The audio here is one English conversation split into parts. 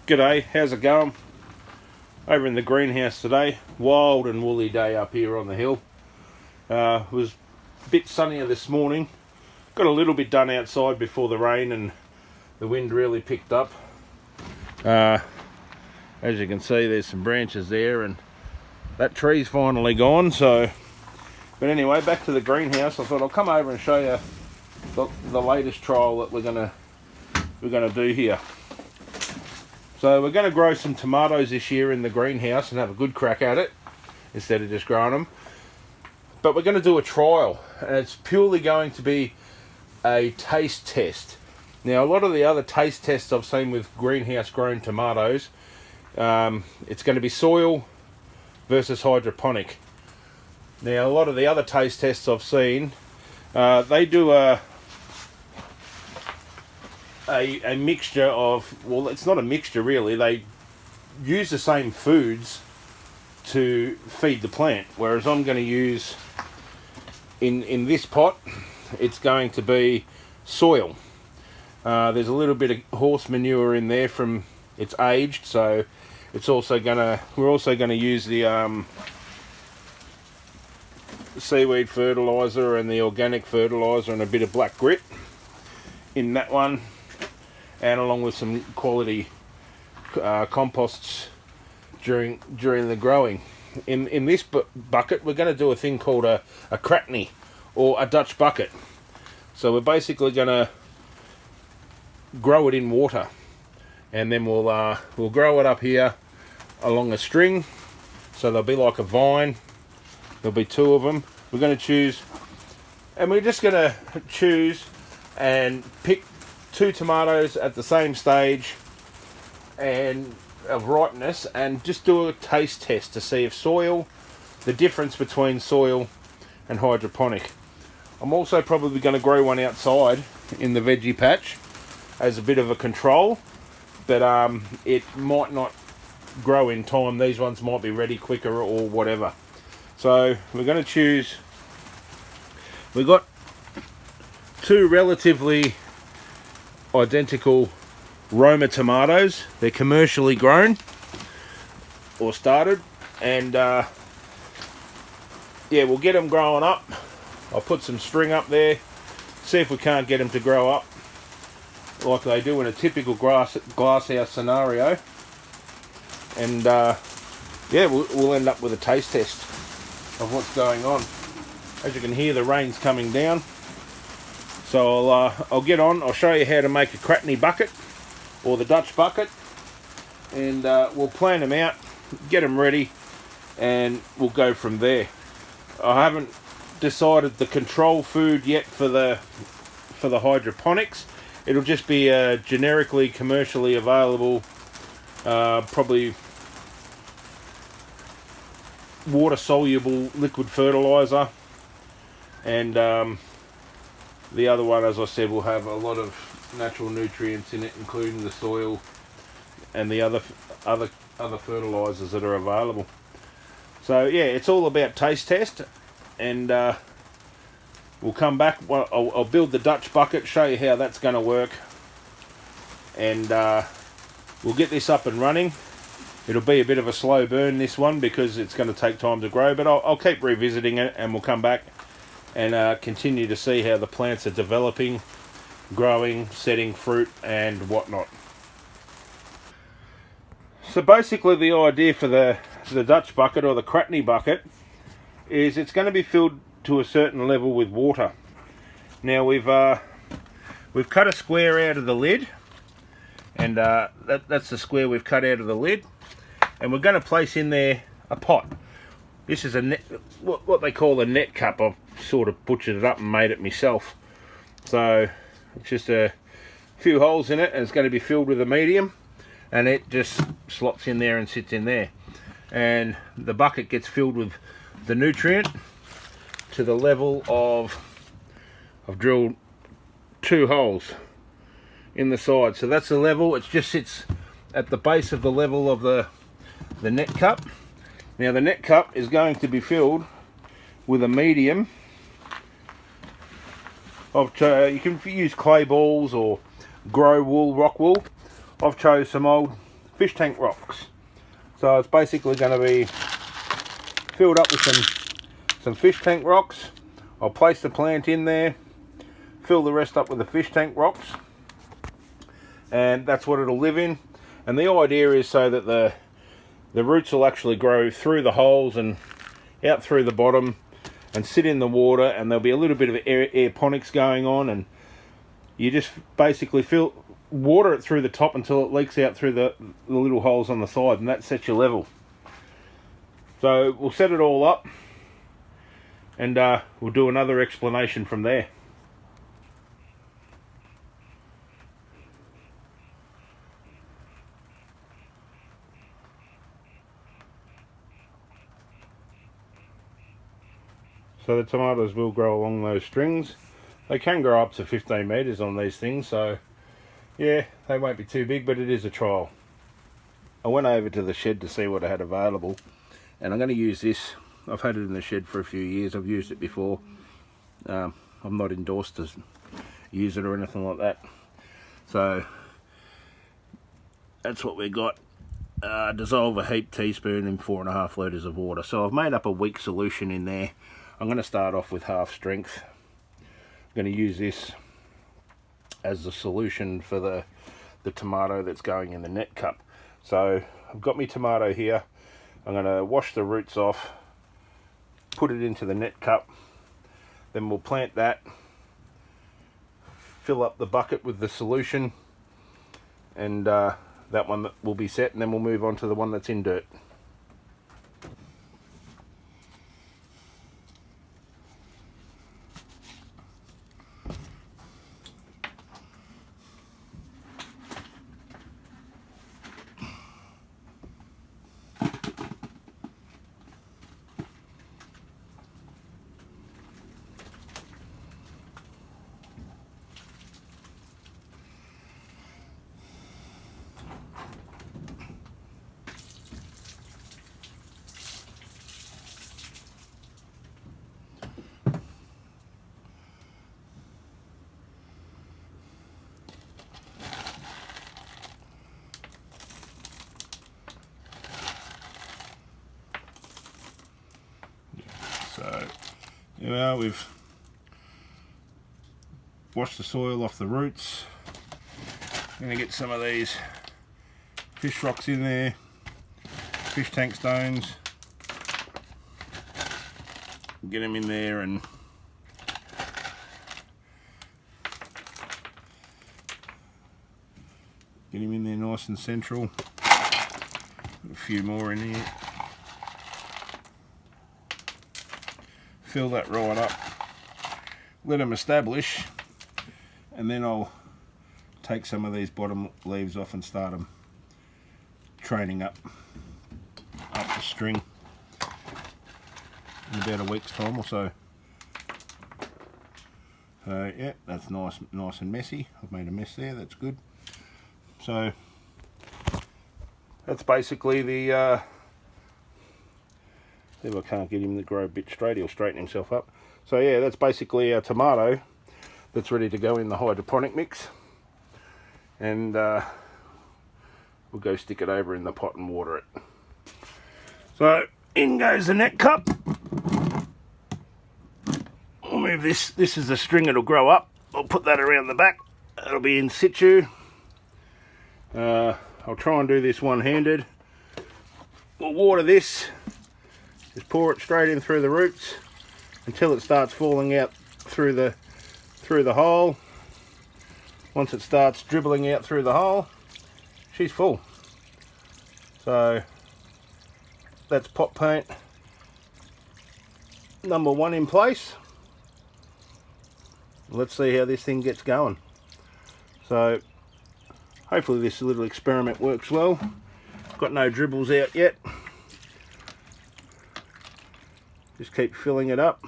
G'day, how's it going? Over in the greenhouse today. Wild and woolly day up here on the hill. It was a bit sunnier this morning. Got a little bit done outside before the rain and the wind really picked up. As you can see, there's some branches there and that tree's finally gone. But anyway, back to the greenhouse. I thought I'll come over and show you the latest trial that we're gonna do here. So we're going to grow some tomatoes this year in the greenhouse and have a good crack at it instead of just growing them. But we're going to do a trial, and it's purely going to be a taste test. Now, a lot of the other taste tests I've seen with greenhouse grown tomatoes, it's going to be soil versus hydroponic. Now, a lot of the other taste tests I've seen, they do a mixture of, well, it's not a mixture really, they use the same foods to feed the plant, whereas I'm going to use, in this pot, it's going to be soil. There's a little bit of horse manure in there from, it's aged, so it's also we're also going to use the seaweed fertilizer and the organic fertilizer and a bit of black grit in that one, and along with some quality composts during the growing. In this bucket, we're going to do a thing called a cratney, or a Dutch bucket. So we're basically going to grow it in water, and then we'll grow it up here along a string. So they'll be like a vine. There'll be two of them. We're going to choose, and we're just going to choose and pick 2 tomatoes at the same stage and of ripeness, and just do a taste test to see if the difference between soil and hydroponic. I'm also probably going to grow one outside in the veggie patch as a bit of a control, but it might not grow in time. These ones might be ready quicker or whatever. So we're going to choose, we've got 2 relatively identical Roma tomatoes. They're commercially grown or started, and yeah, we'll get them growing up. I'll put some string up there, see if we can't get them to grow up like they do in a typical glasshouse scenario, and yeah, we'll end up with a taste test of what's going on. As you can hear, the rain's coming down. So I'll get on, I'll show you how to make a cratney bucket, or the Dutch bucket, and we'll plan them out, get them ready, and we'll go from there. I haven't decided the control food yet for the hydroponics. It'll just be generically, commercially available, probably water-soluble liquid fertilizer, and the other one, as I said, will have a lot of natural nutrients in it, including the soil and the other fertilizers that are available. So yeah, it's all about taste test, and we'll come back. Well, I'll build the Dutch bucket, show you how that's going to work, and we'll get this up and running. It'll be a bit of a slow burn, this one, because it's going to take time to grow, but I'll keep revisiting it, and we'll come back and continue to see how the plants are developing, growing, setting fruit and whatnot. So basically the idea for the Dutch bucket, or the cratney bucket, is it's going to be filled to a certain level with water. Now we've cut a square out of the lid, and that's the square we've cut out of the lid, and we're going to place in there a pot. This is a net, what they call a net cup. I've sort of butchered it up and made it myself. So it's just a few holes in it, and it's going to be filled with a medium, and it just slots in there and sits in there. And the bucket gets filled with the nutrient to the level of, I've drilled 2 holes in the side. So that's the level, it just sits at the base of the level of the net cup. Now the net cup is going to be filled with a medium of, you can use clay balls or grow wool, rock wool. I've chose some old fish tank rocks. So it's basically going to be filled up with some fish tank rocks. I'll place the plant in there, fill the rest up with the fish tank rocks, and that's what it'll live in. And the idea is so that the roots will actually grow through the holes and out through the bottom and sit in the water, and there'll be a little bit of aeroponics going on, and you just basically water it through the top until it leaks out through the little holes on the side, and that sets your level. So we'll set it all up, and we'll do another explanation from there. So the tomatoes will grow along those strings. They can grow up to 15 metres on these things, so yeah, they won't be too big, but it is a trial. I went over to the shed to see what I had available, and I'm going to use this. I've had it in the shed for a few years. I've used it before. I'm not endorsed to use it or anything like that. So that's what we got. Dissolve a heaped teaspoon in 4.5 litres of water. So I've made up a weak solution in there. I'm going to start off with half strength. I'm going to use this as the solution for the tomato that's going in the net cup. So I've got my tomato here. I'm going to wash the roots off, put it into the net cup, then we'll plant that, fill up the bucket with the solution, and that one will be set, and then we'll move on to the one that's in dirt. So, you know, we've washed the soil off the roots. I'm going to get some of these fish rocks in there, fish tank stones, get them in there and get him in there nice and central. Put a few more in here. Fill that right up, let them establish, and then I'll take some of these bottom leaves off and start them training up the string in about a week's time or so. So yeah, that's nice and messy. I've made a mess there, that's good. So that's basically the if I can't get him to grow a bit straight, he'll straighten himself up. So yeah, that's basically a tomato that's ready to go in the hydroponic mix, and we'll go stick it over in the pot and water it. So in goes the net cup. I'll move this. This is the string, it'll grow up. I'll put that around the back. It'll be in situ. I'll try and do this one-handed. We'll water this. Just pour it straight in through the roots until it starts falling out through the hole. Once it starts dribbling out through the hole, she's full. So that's pot paint number 1 in place. Let's see how this thing gets going. So hopefully this little experiment works well. Got no dribbles out yet. Just keep filling it up.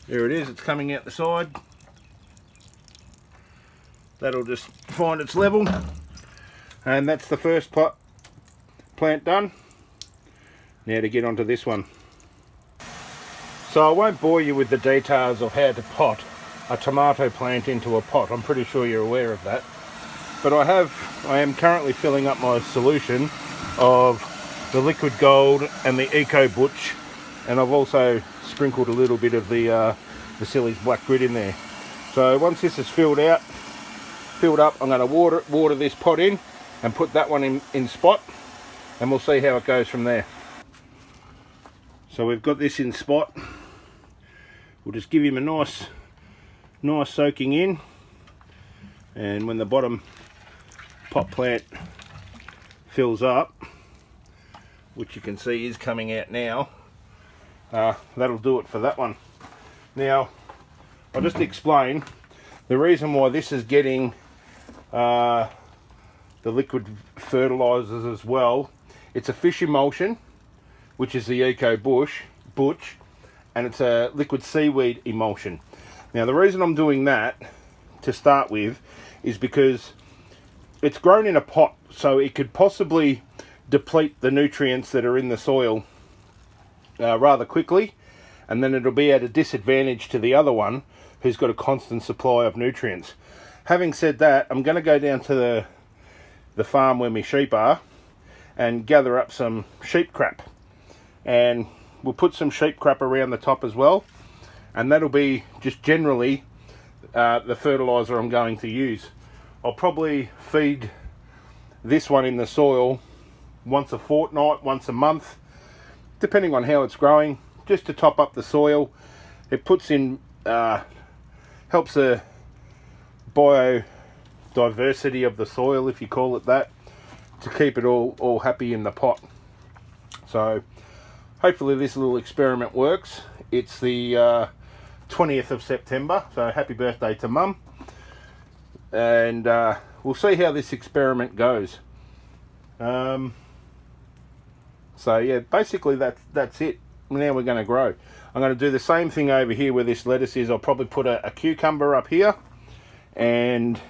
There it is, it's coming out the side. That'll just find its level. And that's the first plant done. Now to get onto this one. So I won't bore you with the details of how to pot a tomato plant into a pot. I'm pretty sure you're aware of that. But I am currently filling up my solution of the liquid gold and the Eco Butch, and I've also sprinkled a little bit of the Silly's black grit in there. So once this is filled up, I'm going to water this pot in and put that one in spot, and we'll see how it goes from there. So we've got this in spot. We'll just give him a nice soaking in, and when the bottom pot plant fills up, which you can see is coming out now, that'll do it for that one. Now I'll just explain the reason why this is getting the liquid fertilizers as well. It's a fish emulsion, which is the Eco Butch, and it's a liquid seaweed emulsion. Now the reason I'm doing that to start with is because it's grown in a pot, so it could possibly deplete the nutrients that are in the soil rather quickly, and then it'll be at a disadvantage to the other one who's got a constant supply of nutrients. Having said that, I'm going to go down to the farm where my sheep are and gather up some sheep crap, and we'll put some sheep crap around the top as well, and that'll be just generally the fertilizer I'm going to use. I'll probably feed this one in the soil once a fortnight, once a month, depending on how it's growing, just to top up the soil. It puts in, helps the biodiversity of the soil, if you call it that, to keep it all happy in the pot. So hopefully this little experiment works. It's the 20th of September, so happy birthday to Mum. And we'll see how this experiment goes. So yeah, basically that's it. Now we're going to grow. I'm going to do the same thing over here where this lettuce is. I'll probably put a cucumber up here, and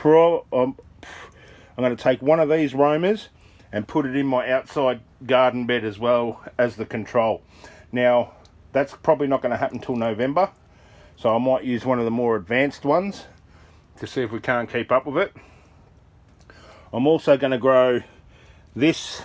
I'm going to take one of these roamers and put it in my outside garden bed as well as the control. Now that's probably not going to happen till November, so I might use one of the more advanced ones to see if we can't keep up with it. I'm also going to grow this.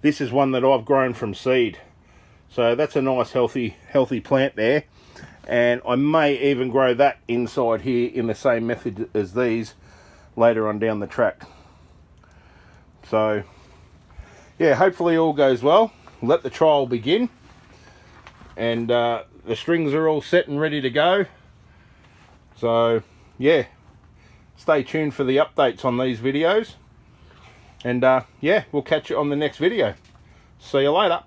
This is one that I've grown from seed, so that's a nice healthy plant there, and I may even grow that inside here in the same method as these later on down the track. So yeah, hopefully all goes well. Let the trial begin, and the strings are all set and ready to go. So yeah, stay tuned for the updates on these videos, and yeah, we'll catch you on the next video. See you later.